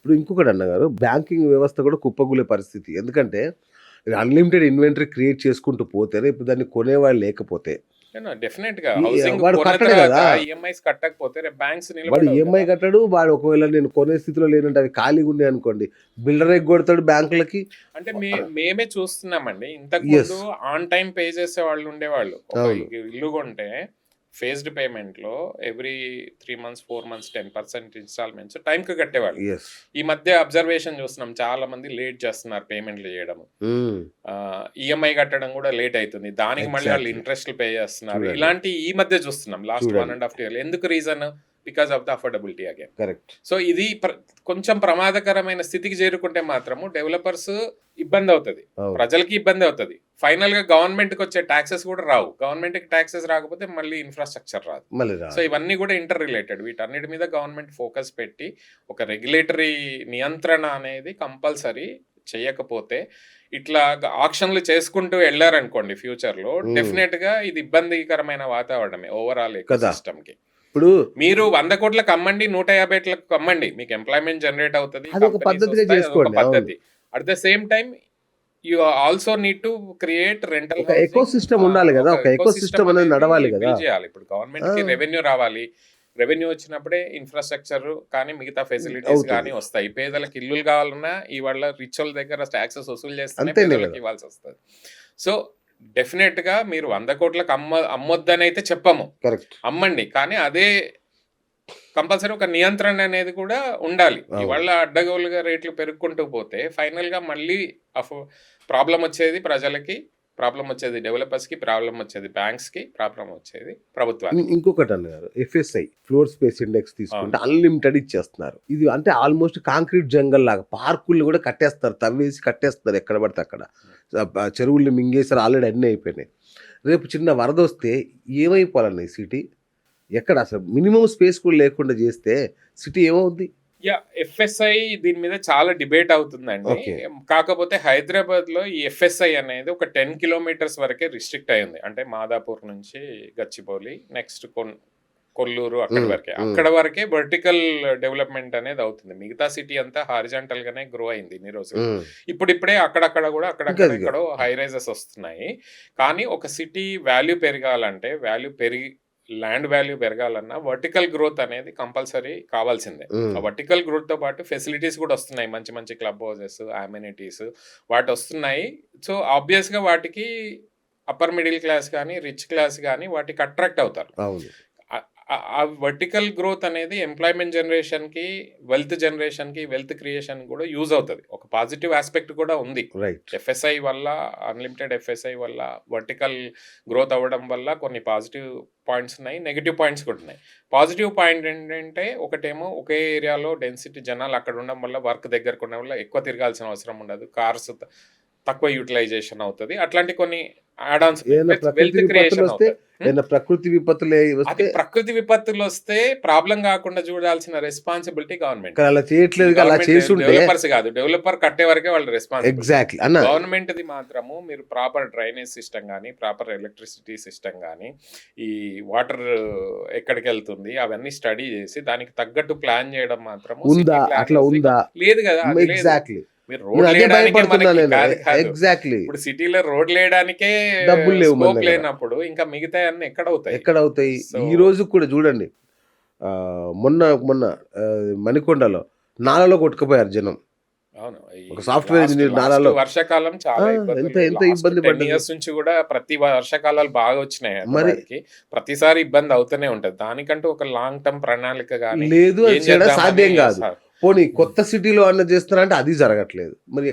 ఇప్పుడు ఇంకొకటి అన్నగారు బ్యాంకింగ్ వ్యవస్థ కూడా కుప్పకూలే పరిస్థితి. ఎందుకంటే అన్‌లిమిటెడ్ ఇన్వెంటరీ క్రియేట్ చేసుకుంటూ పోతే రేపు దాన్ని కొనేవాళ్ళు లేకపోతే డెఫినెట్‌గా ఈ హౌసింగ్ వాడు కొన్న కట్టడు తర్వాత గదా! ఈఎంఐస్ కట్టకపోతే రేపు బ్యాంక్స్ వాడు నిలబడవు ఈఎంఐ కదా! కట్టడు. వాడు ఒకవేళ నేను కొనే స్థితిలో లేనంటే అవి ఖాళీగున్నాయనుకోండి, బిల్డర్ ఎగ్గొడతాడు బ్యాంకులకి. అంటే మేమే చూస్తున్నామండి. యెస్. ఇంతకుముందు ఆన్ టైమ్ పే చేసే వాళ్ళు ఉండేవాళ్ళు. ఒక అవును. ఇల్లు కొంటే ఫేజ్డ్ పేమెంట్‌లో ఎవ్రీ 3 మంత్స్, 4 మంత్స్ 10% ఇన్‌స్టాల్‌మెంట్స్ టైమ్‌కి కట్టేవాళ్ళు. యెస్. ఈ మధ్య అబ్జర్వేషన్ చూస్తున్నాం. చాలా మంది లేట్ చేస్తున్నారు పేమెంట్‌లు చేయడం. హ్మ్. ఈఎంఐ కట్టడం కూడా లేట్ అయితుంది. దానికి మళ్ళీ వాళ్ళు ఎగ్జాక్ట్‌లీ. ఇంట్రెస్ట్‌లు పే చేస్తున్నారు. చూడండి. ఇలాంటి ఈ మధ్య చూస్తున్నాం. లాస్ట్ 1 చూడండి. ½ ఇయర్. ఎందుకు reason? Because of the affordability again. Correct. So ఇది కొంచెం ప్రమాదకరమైన స్థితికి చేరుకుంటే మాత్రము డెవలపర్స్ ఇబ్బంది అవుతుంది, అవును. ప్రజలకి ఇబ్బంది అవుతుంది. ఫైనల్ గా గవర్నమెంట్ కి వచ్చే ట్యాక్సెస్ కూడా రావు. గవర్నమెంట్ కి ట్యాక్సెస్ రాకపోతే మళ్ళీ ఇన్ఫ్రాస్ట్రక్చర్ రాదు. మళ్ళీ సో ఇవన్నీ కూడా ఇంటర్ రిలేటెడ్. వీటన్నిటి మీద గవర్నమెంట్ ఫోకస్ పెట్టి ఒక రెగ్యులేటరీ నియంత్రణ అనేది కంపల్సరీ చేయకపోతే ఇట్లా ఆక్షన్లు చేసుకుంటూ వెళ్ళారనుకోండి ఫ్యూచర్ లో డెఫినెట్ గా ఇది ఇబ్బందికరమైన వాతావరణమే ఓవరాల్ కదా! సిస్టమ్ కి. ఇప్పుడు మీరు 100 కోట్లకు అమ్మండి, 150 అమ్మండి, మీకు ఎంప్లాయ్మెంట్ జనరేట్ అవుతుంది, అదొక పద్ధతిగా చేసుకోండి. పద్ధతి. At the same time you also need to create rental ఒక ఎకో సిస్టమ్ ఉండాలి కదా! ఒక ఎకో సిస్టమ్ అనేది నడవాలి కదా! చేయాలి. ఇప్పుడు గవర్నమెంట్ కి రెవెన్యూ రావాలి. రెవెన్యూ వచ్చినప్పుడే ఇన్ఫ్రాస్ట్రక్చర్ కానీ మిగతా ఫెసిలిటీస్ కానీ వస్తాయి. పేదలకు ఇల్లులు కావాలన్నా ఇవాళ రిచ్ వాళ్ళ దగ్గర ట్యాక్సెస్ వసూలు చేస్తేనే పేదలకు ఇవ్వాల్సి వస్తుంది. సో డెఫినెట్ గా మీరు 100 కోట్లకు అమ్మొద్దని అయితే చెప్పము, కరెక్ట్, అమ్మండి. కానీ అదే కంపల్సరీ ఒక నియంత్రణ అనేది కూడా ఉండాలి. ఇవాళ అడ్డగోలుగా రేట్లు పెరుగుకుంటూ పోతే ఫైనల్ గా మళ్ళీ ప్రాబ్లం వచ్చేది ప్రజలకి, ప్రాబ్లం వచ్చేది డెవలపర్స్ కి, ప్రాబ్లం వచ్చేది బ్యాంక్స్ కి, ప్రాబ్లం వచ్చేది ప్రభుత్వానికి. ఇంకొకటి అన్నారు ఎఫ్ఎస్ఐ ఫ్లోర్ స్పేస్ ఇండెక్స్ తీసుకుంటే అన్లిమిటెడ్ ఇచ్చేస్తున్నారు. ఇది అంటే ఆల్మోస్ట్ కాంక్రీట్ జంగల్ లాగా పార్కులు కూడా కట్టేస్తారు, తవ్వేసి కట్టేస్తారు ఎక్కడ పడితే అక్కడ. చెరువుల్ని మింగేసారు, ఆల్రెడీ అన్నీ అయిపోయినాయి. రేపు చిన్న వరద వస్తే ఏమైపోవాలన్న ఈ సిటీ? ఎక్కడ అసలు మినిమం స్పేస్ కూడా లేకుండా చేస్తే సిటీ ఏమవుద్ది? ఎఫ్ఎస్ఐ దీని మీద చాలా డిబేట్ అవుతుందండి. కాకపోతే హైదరాబాద్ లో ఈ ఎఫ్ఎస్ఐ అనేది ఒక 10 కిలోమీటర్స్ వరకే రిస్ట్రిక్ట్ అయింది. అంటే మాదాపూర్ నుంచి గచ్చిబౌలి, నెక్స్ట్ కొల్లూరు, అక్కడ వరకే వర్టికల్ డెవలప్మెంట్ అనేది అవుతుంది. మిగతా సిటీ అంతా హారిజాంటల్ గానే గ్రో అయింది ఇన్ని రోజులు. ఇప్పుడిప్పుడే అక్కడక్కడ కూడా అక్కడక్కడో హై రైజెస్ వస్తున్నాయి. కానీ ఒక సిటీ వాల్యూ పెరగాలంటే ల్యాండ్ వాల్యూ పెరగాలన్నా వర్టికల్ గ్రోత్ అనేది కంపల్సరీ కావాల్సిందే. ఆ వర్టికల్ గ్రోత్ తో పాటు ఫెసిలిటీస్ కూడా వస్తున్నాయి. మంచి మంచి క్లబ్ హౌసెస్, అమ్యూనిటీస్ వాటి వస్తున్నాయి. సో ఆబ్వియస్ గా వాటికి అప్పర్ మిడిల్ క్లాస్ కానీ రిచ్ క్లాస్ కానీ వాటికి అట్రాక్ట్ అవుతారు. ఆ వర్టికల్ గ్రోత్ అనేది ఎంప్లాయ్మెంట్ జనరేషన్ కి, వెల్త్ క్రియేషన్ కూడా యూజ్ అవుతుంది. ఒక పాజిటివ్ ఆస్పెక్ట్ కూడా ఉంది. ఎఫ్ఎస్ఐ వల్ల, అన్లిమిటెడ్ ఎఫ్ఎస్ఐ వల్ల, వర్టికల్ గ్రోత్ అవ్వడం వల్ల కొన్ని పాజిటివ్ పాయింట్స్ ఉన్నాయి, నెగిటివ్ పాయింట్స్ కూడా ఉన్నాయి. పాజిటివ్ పాయింట్ ఏంటంటే ఒకటేమో ఒకే ఏరియాలో డెన్సిటీ జనాలు అక్కడ ఉండడం వల్ల, వర్క్ దగ్గరకు ఉండడం వల్ల ఎక్కువ తిరగాల్సిన అవసరం ఉండదు, కార్స్ తక్కువ యూటిలైజేషన్ అవుతుంది. అట్లాంటి కొన్ని యాడ్-ఆన్స్. ప్రకృతి విపత్తులు వస్తే ప్రాబ్లం కాకుండా చూడాల్సిన రెస్పాన్సిబిలిటీ గవర్నమెంట్. డెవలపర్స్ కాదు, డెవలపర్ కట్టే వరకే వాళ్ళ రెస్పాన్సిబిలిటీ. గవర్నమెంట్ ది మాత్రము మీరు ప్రాపర్ డ్రైనేజ్ సిస్టమ్ కానీ, ప్రాపర్ ఎలక్ట్రిసిటీ సిస్టమ్ కానీ, ఈ వాటర్ ఎక్కడికి వెళ్తుంది అవన్నీ స్టడీ చేసి దానికి తగ్గట్టు ప్లాన్ చేయడం మాత్రము లేదు కదా. మీరు ఇప్పుడు సిటీలో రోడ్లు వేయడానికే స్కోప్ లేనప్పుడు ఇంకా మిగతా అన్ని ఎక్కడవుతాయి? ఈ రోజు కూడా చూడండి, మొన్న మణికొండలో నాలలో కొట్టుకుపోయారు జనం. అవును, ఒక సాఫ్ట్వేర్ ఇంజనీర్ నాలలో. వర్షాకాలం చాలా ఎంత ఇబ్బంది పడ్డారు. ఇయర్స్ నుంచి కూడా ప్రతి వర్షాకాలాలు బాగా వచ్చినాయి. మరి ప్రతిసారి ఇబ్బంది అవుతూనే ఉంటది. దానికంటూ ఒక లాంగ్ టర్మ్ ప్రణాళిక కానీ లేదు, సాధ్యం కాదు. పోనీ కొత్త సిటీలో అన్న చేస్తున్నారంటే అది జరగట్లేదు. మరి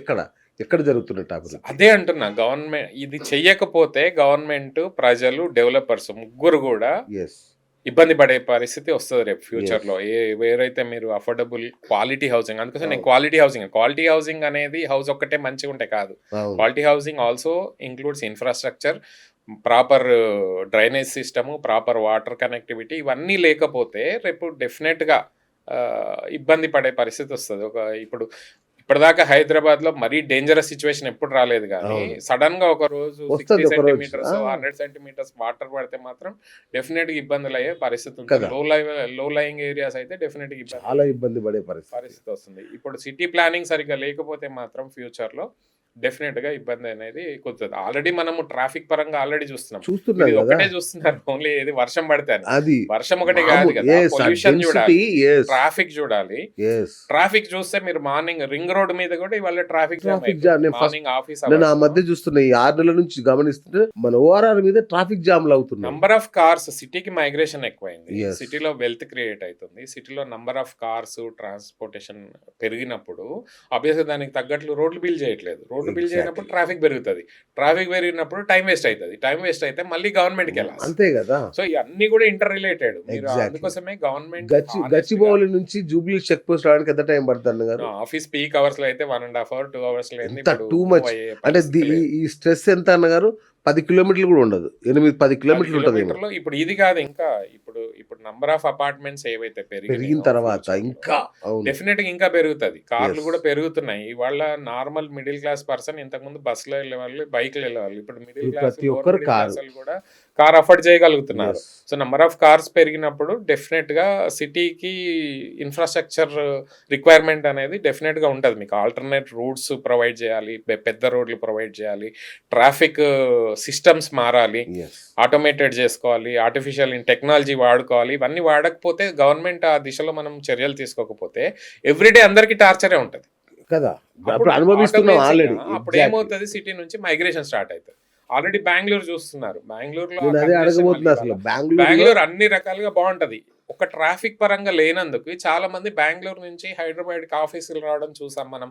ఎక్కడ జరుగుతున్నట్టు అదే అంటున్నా. గవర్నమెంట్ ఇది చెయ్యకపోతే గవర్నమెంట్, ప్రజలు, డెవలపర్స్ ముగ్గురు కూడా ఇబ్బంది పడే పరిస్థితి వస్తుంది రేపు ఫ్యూచర్ లో. వేరైతే మీరు అఫోర్డబుల్ క్వాలిటీ హౌసింగ్, అందుకోసం నేను క్వాలిటీ హౌసింగ్ అనేది హౌస్ ఒక్కటే మంచిగా ఉంటే కాదు. Quality housing also includes infrastructure, proper drainage system, proper water connectivity. ఇవన్నీ లేకపోతే రేపు డెఫినెట్ గా ఇబ్బంది పడే పరిస్థితి వస్తుంది. ఇప్పుడు ఇప్పటిదాకా హైదరాబాద్ లో మరీ డేంజరస్ సిచ్యువేషన్ ఎప్పుడు రాలేదు కానీ అవును. సడన్ గా ఒక రోజు వస్తది 60 ఒక రోజు. సెంటీమీటర్స్ ఆ. 100 సెంటీమీటర్స్ వాటర్ పడితే మాత్రం డెఫినెట్ గా ఇబ్బందులు అయ్యే పరిస్థితి ఉంటుంది. కదా. లో లయింగ్ ఏరియాస్ అయితే డెఫినెట్ గా చాలా ఇబ్బంది పడే పరిస్థితి. పరిస్థితి వస్తుంది. ఇప్పుడు సిటీ ప్లానింగ్ సరిగ్గా లేకపోతే మాత్రం ఫ్యూచర్ లో డెఫినెట్ గా ఇబ్బంది అనేది కుదురుతుంది. ఆల్రెడీ మనము ట్రాఫిక్ పరంగా ఆల్రెడీ చూస్తున్నాం. చూస్తున్నాం ఇది కదా. ఒకటే చూస్తున్నారు ఓన్లీ ఏది వర్షం పడితే అని. అది వర్షం ఒకటే కాదు కదా, పొల్యూషన్ చూడాలి, ట్రాఫిక్ చూడాలి. ట్రాఫిక్ చూస్తే మీరు మార్నింగ్ రింగ్ రోడ్ మీద కూడా ఇవాళ ట్రాఫిక్ జామ్ మార్నింగ్ ఆఫీస్ నేను ఆ మధ్య చూస్తున్నా, ఈ 6 నెలల నుంచి గమనిస్తుంటే మన ఓఆర్ఆర్ మీద ట్రాఫిక్ జామ్లు అవుతున్నాయి. నంబర్ ఆఫ్ కార్స్, సిటీకి మైగ్రేషన్ ఎక్కువైంది. Yes. సిటీలో వెల్త్ క్రియేట్ అవుతుంది. సిటీలో నంబర్ ఆఫ్ కార్స్ ట్రాన్స్పోర్టేషన్ పెరిగినప్పుడు ఆబ్వియస్గా దానికి తగ్గట్లు రోడ్లు బిల్డ్ చేయట్లేదు. రోడ్లు బిల్డ్ Exactly. చేయనప్పుడు ట్రాఫిక్ పెరుగుతుంది. ట్రాఫిక్ పెరిగినప్పుడు టైం వేస్ట్ అవుతుంది. టైం వేస్ట్ అయితే మళ్ళీ గవర్నమెంట్కి వెళ్ళాలి. అంతే కదా. సో ఇవన్నీ కూడా ఇంటర్ రిలేటెడ్. మీరు Exactly. అందుకోసమే గవర్నమెంట్ గచ్చిబౌలి నుంచి జూబ్లీ చెక్ పోస్ట్ రావడానికి ఎంత టైం పడుతుంది గారు? ఆఫీస్ పీక్ అవర్స్ లో అయితే 1.5 hours 2 hours లో టూ మచ్. అంటే ఈ స్ట్రెస్ ఎంత అన్నగారు? 10 కిలోమీటర్లు కూడా ఉండదు, 8-10 కిలోమీటర్లు ఉంటుంది. ఇప్పుడు ఇది కాదు, ఇంకా ఇప్పుడు నంబర్ ఆఫ్ అపార్ట్మెంట్స్ ఏవైతే పెరిగిన తర్వాత ఇంకా డెఫినెట్ గా ఇంకా పెరుగుతుంది. కార్లు కూడా పెరుగుతున్నాయి. ఇవాళ నార్మల్ మిడిల్ క్లాస్ పర్సన్ ఇంతకు ముందు బస్సులో వెళ్ళేవాళ్ళు, బైక్ లో వెళ్ళేవాళ్ళు. ఇప్పుడు మిడిల్ క్లాస్ ప్రతి ఒక్కరు కారు కూడా కార్ అఫోర్డ్ చేయగలుగుతున్నారు. సో నంబర్ ఆఫ్ కార్స్ పెరిగినప్పుడు డెఫినెట్ గా సిటీకి ఇన్ఫ్రాస్ట్రక్చర్ రిక్వైర్మెంట్ అనేది డెఫినెట్ గా ఉంటుంది. మీకు ఆల్టర్నేట్ రూట్స్ ప్రొవైడ్ చేయాలి, పెద్ద రోడ్లు ప్రొవైడ్ చేయాలి, ట్రాఫిక్ సిస్టమ్స్ మారాలి, ఆటోమేటెడ్ చేసుకోవాలి, ఆర్టిఫిషియల్ టెక్నాలజీ వాడుకోవాలి. ఇవన్నీ వాడకపోతే గవర్నమెంట్ ఆ దిశలో మనం చర్యలు తీసుకోకపోతే ఎవ్రీడే అందరికి టార్చరే ఉంటుంది కదా. అప్పుడు అనుభవిస్తున్నాం ఆల్రెడీ. అప్పుడు ఏమవుతుంది, సిటీ నుంచి మైగ్రేషన్ స్టార్ట్ అవుతుంది. ఆల్రెడీ బెంగళూరు చూస్తున్నారు. బెంగళూరులో అదే అడగబోతున్నా, అసలు బెంగళూరు అన్ని రకాలుగా బాగుంటది. ఒక ట్రాఫిక్ పరంగా లేనందుకు చాలా మంది బెంగళూరు నుంచి హైదరాబాద్ కి ఆఫీసులు రావడం చూసాం మనం.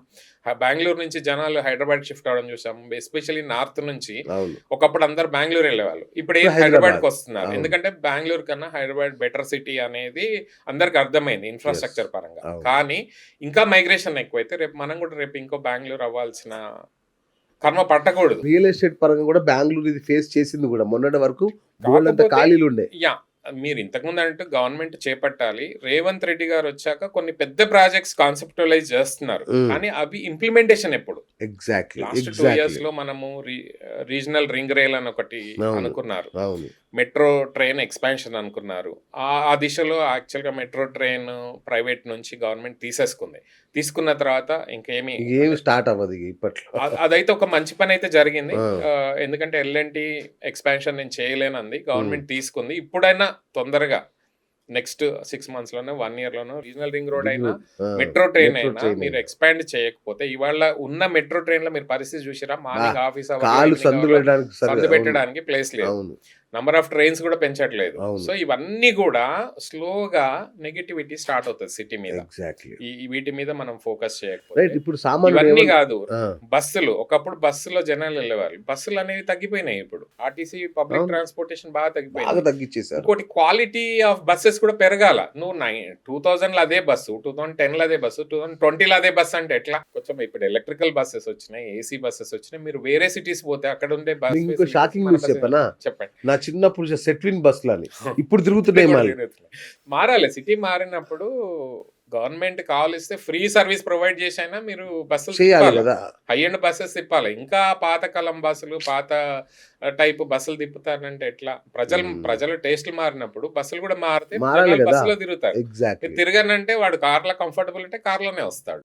బెంగళూరు నుంచి జనాలు హైదరాబాద్ షిఫ్ట్ అవడం చూసాం. ఎస్పెషల్లీ నార్త్ నుంచి ఒకప్పుడు అందరు బెంగళూరు వెళ్ళేవాళ్ళు, ఇప్పుడు హైదరాబాద్ కి వస్తున్నారు. ఎందుకంటే బెంగళూరు కన్నా హైదరాబాద్ బెటర్ సిటీ అనేది అందరికి అర్థమైంది ఇన్ఫ్రాస్ట్రక్చర్ పరంగా. కానీ ఇంకా మైగ్రేషన్ ఎక్కువైతే రేపు మనం కూడా రేపు ఇంకో బెంగళూరు అవ్వాల్సిన కర్మ పట్టకూడదు. రియల్ ఎస్టేట్ పరంగా కూడా బెంగళూరు ఇది ఫేస్ చేసింది కూడా. మొన్నటి వరకు ఖాళీలు ఉండే. మీరు ఇంతకుముందు అంటే గవర్నమెంట్ చేపట్టాలి. రేవంత్ రెడ్డి గారు వచ్చాక కొన్ని పెద్ద ప్రాజెక్ట్స్ కాన్సెప్టువలైజ్ చేస్తున్నారు, కానీ అవి ఇంప్లిమెంటేషన్ ఎప్పుడు? ఎగ్జాక్ట్లీ లాస్ట్ 2 years లో మనము రీజనల్ రింగ్ రైల్ అని ఒకటి అనుకున్నారు, మెట్రో ట్రైన్ ఎక్స్పాన్షన్ అనుకున్నారు. ఆ దిశలో యాక్చువల్గా మెట్రో ట్రైన్ ప్రైవేట్ నుంచి గవర్నమెంట్ తీసుకున్న తర్వాత ఇంకేమి స్టార్ట్ అవ్వదు ఇప్పట్లో. అదైతే ఒక మంచి పని అయితే జరిగింది. ఎందుకంటే ఎల్ఎన్టీ ఎక్స్పాన్షన్ నేను చేయలేనంది, గవర్నమెంట్ తీసుకుంది. ఇప్పుడైనా తొందరగా నెక్స్ట్ 6 months లోనో 1 year లోనో రీజనల్ రింగ్ రోడ్ అయినా మెట్రో ట్రైన్ అయినా మీరు ఎక్స్పాండ్ చేయకపోతే, ఇవాళ ఉన్న మెట్రో ట్రైన్ లో మీరు పరిస్థితి చూసిరా, మార్నింగ్ ఆఫీస్ సందు పెట్టడానికి ప్లేస్ లేదు, నంబర్ ఆఫ్ ట్రైన్స్ కూడా పెంచట్లేదు. సో ఇవన్నీ కూడా స్లోగా నెగటివిటీ స్టార్ట్ అవుతుంది సిటీ మీద. వీటి మీద మనం ఫోకస్ చేయకపోతే ఇప్పుడు ఇవన్నీ కాదు. బస్సులు, ఒకప్పుడు బస్సులో జనాలు వెళ్ళేవారు, బస్సులు అనేవి తగ్గిపోయినాయి. ఇప్పుడు ఆర్టీసీ పబ్లిక్ ట్రాన్స్పోర్టేషన్ బాగా తగ్గిపోయింది. ఇంకోటి క్వాలిటీ ఆఫ్ బస్సెస్ కూడా పెరగాల. నువ్వు 2000 లో అదే బస్సు, 2010 లో అదే బస్సు, 2020 లో అదే బస్సు అంటే ఎట్లా? కొంచెం ఇప్పుడు ఎలక్ట్రికల్ బస్సెస్ వచ్చినాయి, ఏసీ బస్సెస్ వచ్చినాయి. మీరు వేరే సిటీస్ పోతే అక్కడ ఉండే బస్ చెప్పండి. నా చిన్నప్పుడు సెట్విన్ బస్సులు అని ఇప్పుడు తిరుగుతున్నాయి. మారాలి. సిటీ మారినప్పుడు గవర్నమెంట్ కావాలిస్తే ఫ్రీ సర్వీస్ ప్రొవైడ్ చేసైనా మీరు బస్సులు చేయాలి కదా, హై ఎండ్ బస్సెస్ తిప్పాలి. ఇంకా పాతకాలం బస్సులు, పాత టైప్ బస్సులు తిప్పుతారంటే ఎట్లా? ప్రజల టేస్ట్లు మారినప్పుడు బస్సులు కూడా మారితే బస్సులో తిరుగుతారు. తిరగనంటే వాడు కార్లో కంఫర్టబుల్ అంటే కార్లోనే వస్తాడు.